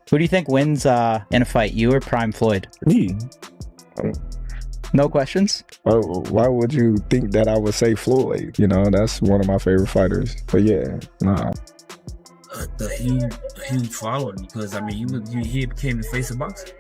Who do you think wins in a fight, you or Prime Floyd? Me. No questions? Why would you think that I would say Floyd? You know, that's one of my favorite fighters. But yeah, nah. A huge following, because I mean, he became the face of boxing.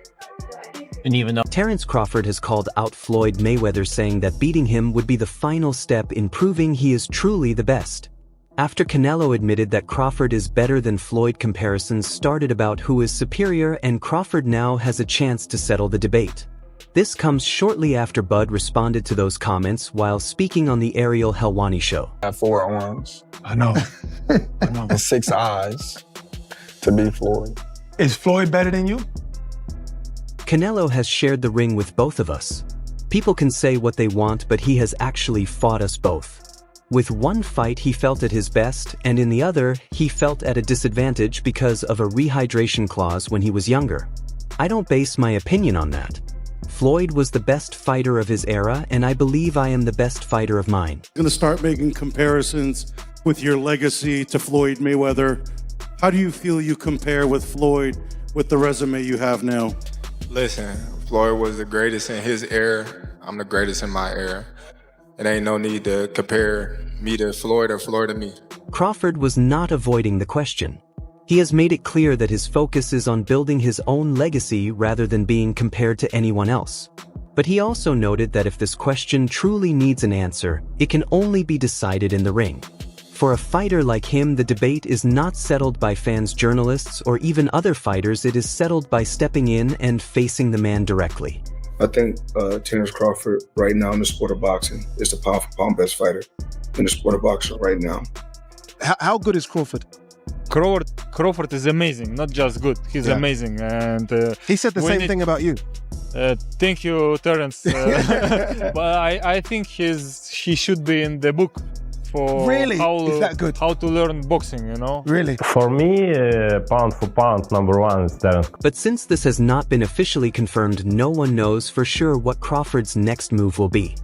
And even though Terence Crawford has called out Floyd Mayweather, saying that beating him would be the final step in proving he is truly the best. After Canelo admitted that Crawford is better than Floyd, comparisons started about who is superior, and Crawford now has a chance to settle the debate. This comes shortly after Bud responded to those comments while speaking on the Ariel Helwani show. I have 4 arms. I know. I know. And 6 eyes to beat Floyd. Is Floyd better than you? Canelo has shared the ring with both of us. People can say what they want, but he has actually fought us both. With one fight he felt at his best, and in the other he felt at a disadvantage because of a rehydration clause when he was younger. I don't base my opinion on that. Floyd was the best fighter of his era, and I believe I am the best fighter of mine. I'm gonna start making comparisons with your legacy to Floyd Mayweather. How do you feel you compare with Floyd with the resume you have now? Listen, Floyd was the greatest in his era. I'm the greatest in my era. It ain't no need to compare me to Floyd or Floyd to me. Crawford was not avoiding the question. He has made it clear that his focus is on building his own legacy rather than being compared to anyone else. But he also noted that if this question truly needs an answer, it can only be decided in the ring. For a fighter like him, the debate is not settled by fans, journalists, or even other fighters. It is settled by stepping in and facing the man directly. I think Terence Crawford right now in the sport of boxing is the pound-for-pound best fighter in the sport of boxing right now. How good is Crawford? Crawford is amazing, not just good. He's amazing, and He said the same thing about you. Thank you, Terence. But I think he should be in the book for Really? Is that good? how to learn boxing. You know. Really? For me, pound for pound, number 1 is Terence. But since this has not been officially confirmed, no one knows for sure what Crawford's next move will be.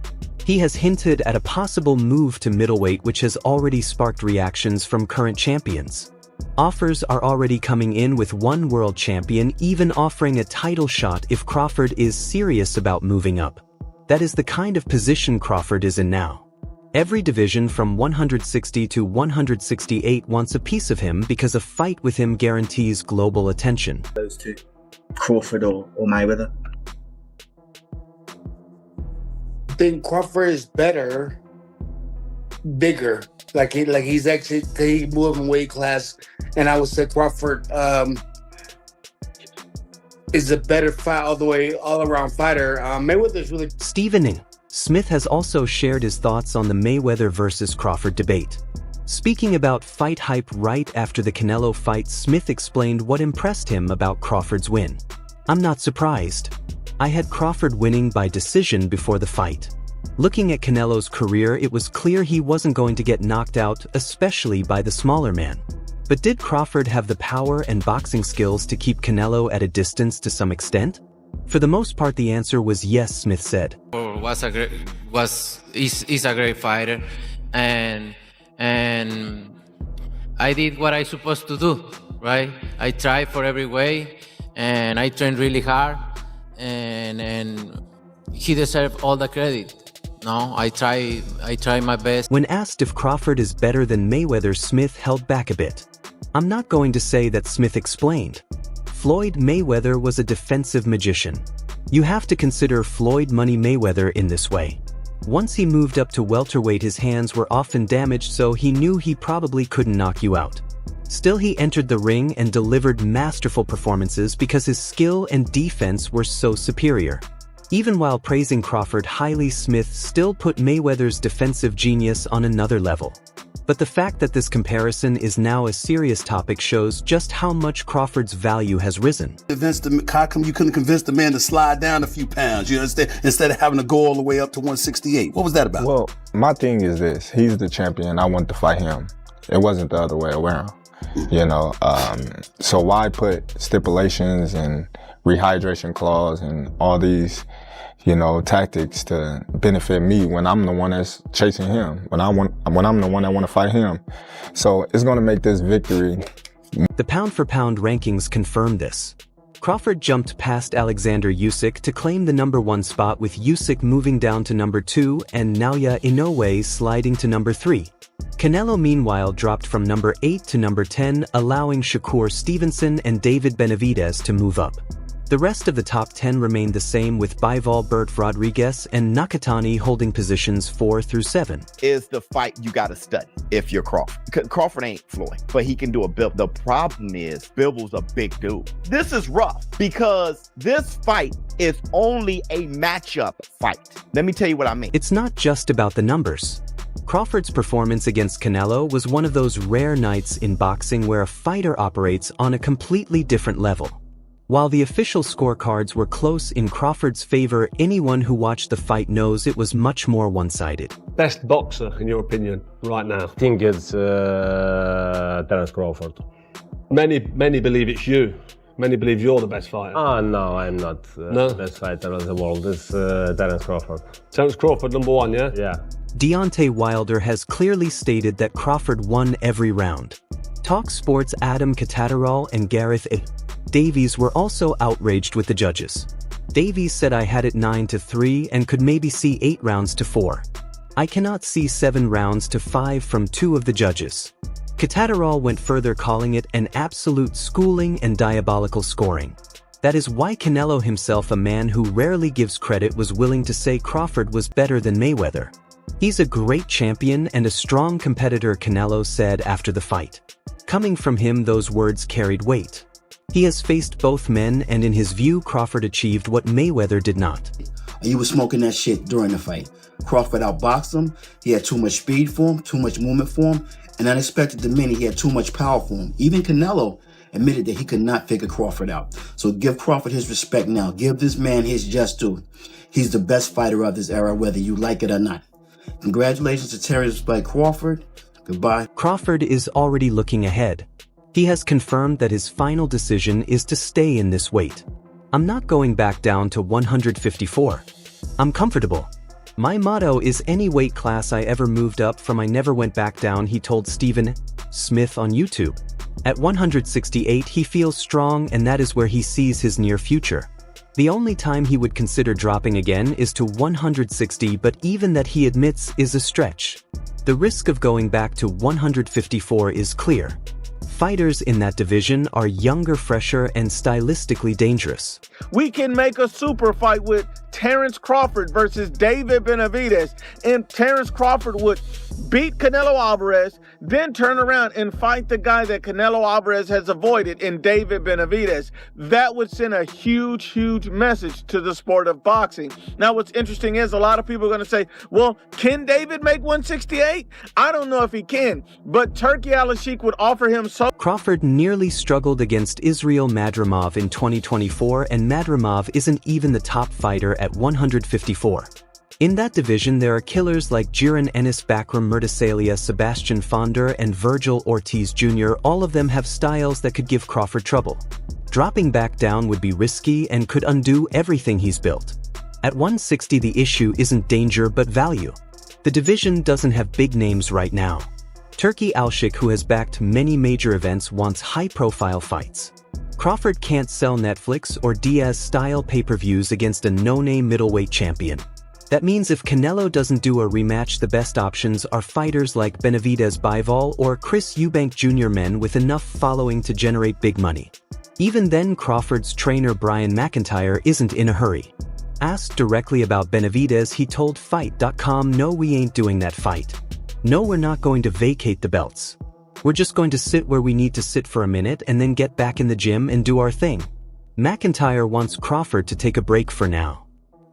He has hinted at a possible move to middleweight, which has already sparked reactions from current champions. Offers are already coming in, with one world champion even offering a title shot if Crawford is serious about moving up. That is the kind of position Crawford is in now. Every division from 160 to 168 wants a piece of him because a fight with him guarantees global attention. Those two, Crawford or Mayweather. I think Crawford is better, bigger. Like he's actually he moving weight class, and I would say Crawford is a better fight all around fighter. Mayweather's really Stevening. Smith has also shared his thoughts on the Mayweather versus Crawford debate. Speaking about fight hype right after the Canelo fight, Smith explained what impressed him about Crawford's win. "I'm not surprised. I had Crawford winning by decision before the fight. Looking at Canelo's career, it was clear he wasn't going to get knocked out, especially by the smaller man. But did Crawford have the power and boxing skills to keep Canelo at a distance to some extent? For the most part, the answer was yes," Smith said. He's a great fighter, and I did what I supposed to do, right? I tried for every way, and I trained really hard, and he deserved all the credit. No, I try my best. When asked if Crawford is better than Mayweather, Smith held back a bit. "I'm not going to say that," Smith explained. Floyd Mayweather was a defensive magician. You have to consider Floyd Money Mayweather in this way. Once he moved up to welterweight, his hands were often damaged, so he knew he probably couldn't knock you out. Still, he entered the ring and delivered masterful performances because his skill and defense were so superior. Even while praising Crawford highly, Smith still put Mayweather's defensive genius on another level. But the fact that this comparison is now a serious topic shows just how much Crawford's value has risen. How come you couldn't convince the man to slide down a few pounds, you understand, instead of having to go all the way up to 168? What was that about? Well, my thing is this. He's the champion. I want to fight him. It wasn't the other way around, you know. So why put stipulations and rehydration clause and all these, you know, tactics to benefit me when I'm the one that's chasing him, when I'm the one that want to fight him. So it's going to make this victory The pound-for-pound rankings confirm this. Crawford jumped past Alexander Usyk to claim the #1 spot, with Usyk moving down to #2 and Naoya Inoue sliding to #3. Canelo meanwhile dropped from #8 to #10, allowing Shakur Stevenson and David Benavidez to move up. The rest of the top 10 remained the same, with Bivol, Bert Rodriguez, and Nakatani holding positions 4 through 7. Is the fight you got to study if you're Crawford. Crawford ain't Floyd, but he can do a Bill. The problem is Bivol's a big dude. This is rough because this fight is only a matchup fight. Let me tell you what I mean. It's not just about the numbers. Crawford's performance against Canelo was one of those rare nights in boxing where a fighter operates on a completely different level. While the official scorecards were close in Crawford's favor, anyone who watched the fight knows it was much more one-sided. Best boxer, in your opinion, right now? I think it's Terence Crawford. Many believe it's you. Many believe you're the best fighter. No, I'm not the best fighter of the world. It's Terence Crawford. Terence Crawford, #1, yeah? Yeah. Deontay Wilder has clearly stated that Crawford won every round. Talk Sports' Adam Catterall and Gareth A. Davies were also outraged with the judges. Davies said, "I had it 9-3 and could maybe see 8 rounds to 4. I cannot see 7 rounds to 5 from 2 of the judges." Catterall went further, calling it an absolute schooling and diabolical scoring. That is why Canelo himself, a man who rarely gives credit, was willing to say Crawford was better than Mayweather. "He's a great champion and a strong competitor," Canelo said after the fight. Coming from him, those words carried weight. He has faced both men, and in his view, Crawford achieved what Mayweather did not. You was smoking that shit during the fight. Crawford outboxed him. He had too much speed for him, too much movement for him, and unexpected to many, he had too much power for him. Even Canelo admitted that he could not figure Crawford out. So give Crawford his respect now. Give this man his just due. He's the best fighter of this era, whether you like it or not. Congratulations to Terence Crawford. Goodbye. Crawford is already looking ahead. He has confirmed that his final decision is to stay in this weight. "I'm not going back down to 154. I'm comfortable. My motto is any weight class I ever moved up from, I never went back down," he told Stephen Smith on YouTube. At 168, he feels strong, and that is where he sees his near future. The only time he would consider dropping again is to 160, but even that, he admits, is a stretch. The risk of going back to 154 is clear. Fighters in that division are younger, fresher, and stylistically dangerous. We can make a super fight with Terence Crawford versus David Benavidez, and Terence Crawford would beat Canelo Alvarez, then turn around and fight the guy that Canelo Alvarez has avoided in David Benavidez. That would send a huge message to the sport of boxing. Now, what's interesting is a lot of people are going to say, well, can David make 168? I don't know if he can, but Turkey Al-Sheikh would offer him so. Crawford nearly struggled against Israil Madrimov in 2024, and Madrimov isn't even the top fighter at 154. In that division, there are killers like Jiran Enis Bakram Murtasalia, Sebastian Fonder, and Virgil Ortiz Jr. All of them have styles that could give Crawford trouble. Dropping back down would be risky and could undo everything he's built. At 160, the issue isn't danger but value. The division doesn't have big names right now. Turkey Al-Sheikh, who has backed many major events, wants high-profile fights. Crawford can't sell Netflix or Diaz-style pay-per-views against a no-name middleweight champion. That means if Canelo doesn't do a rematch, the best options are fighters like Benavidez Bivol or Chris Eubank Jr., men with enough following to generate big money. Even then, Crawford's trainer Brian McIntyre isn't in a hurry. Asked directly about Benavidez, he told Fight.com, "No, we ain't doing that fight. No, we're not going to vacate the belts. We're just going to sit where we need to sit for a minute and then get back in the gym and do our thing." McIntyre wants Crawford to take a break for now.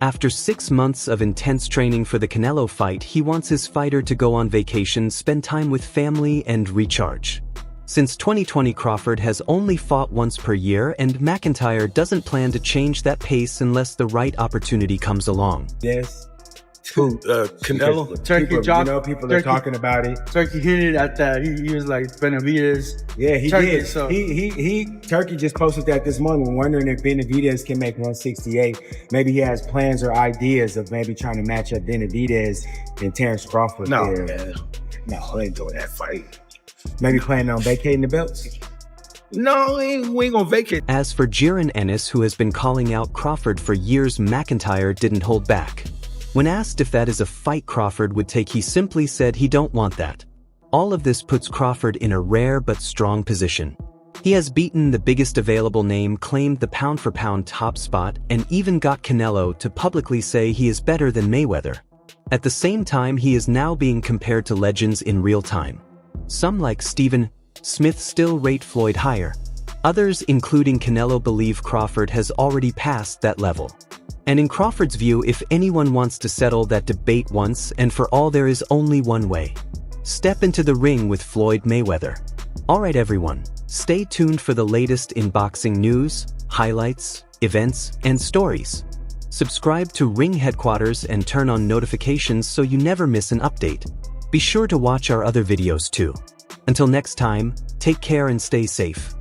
After 6 months of intense training for the Canelo fight, he wants his fighter to go on vacation, spend time with family, and recharge. Since 2020, Crawford has only fought once per year, and McIntyre doesn't plan to change that pace unless the right opportunity comes along. Yes. Who? Canelo? Turkey dropped. You know, people are talking about it. Turkey hit it at that. He was like Benavidez. Yeah, he Turkey, did. So. Turkey just posted that this morning, wondering if Benavidez can make 168. Maybe he has plans or ideas of maybe trying to match up Benavidez and Terence Crawford. No, there. man. No, they ain't doing that fight. Maybe planning on vacating the belts. No, we ain't gonna vacate. As for Jiren Ennis, who has been calling out Crawford for years, McIntyre didn't hold back. When asked if that is a fight Crawford would take, he simply said he don't want that. All of this puts Crawford in a rare but strong position. He has beaten the biggest available name, claimed the pound-for-pound top spot, and even got Canelo to publicly say he is better than Mayweather. At the same time, he is now being compared to legends in real time. Some, like Stephen Smith, still rate Floyd higher. Others, including Canelo, believe Crawford has already passed that level. And in Crawford's view, if anyone wants to settle that debate once and for all, there is only one way. Step into the ring with Floyd Mayweather. Alright everyone, stay tuned for the latest in boxing news, highlights, events, and stories. Subscribe to Ring Headquaterzz and turn on notifications so you never miss an update. Be sure to watch our other videos too. Until next time, take care and stay safe.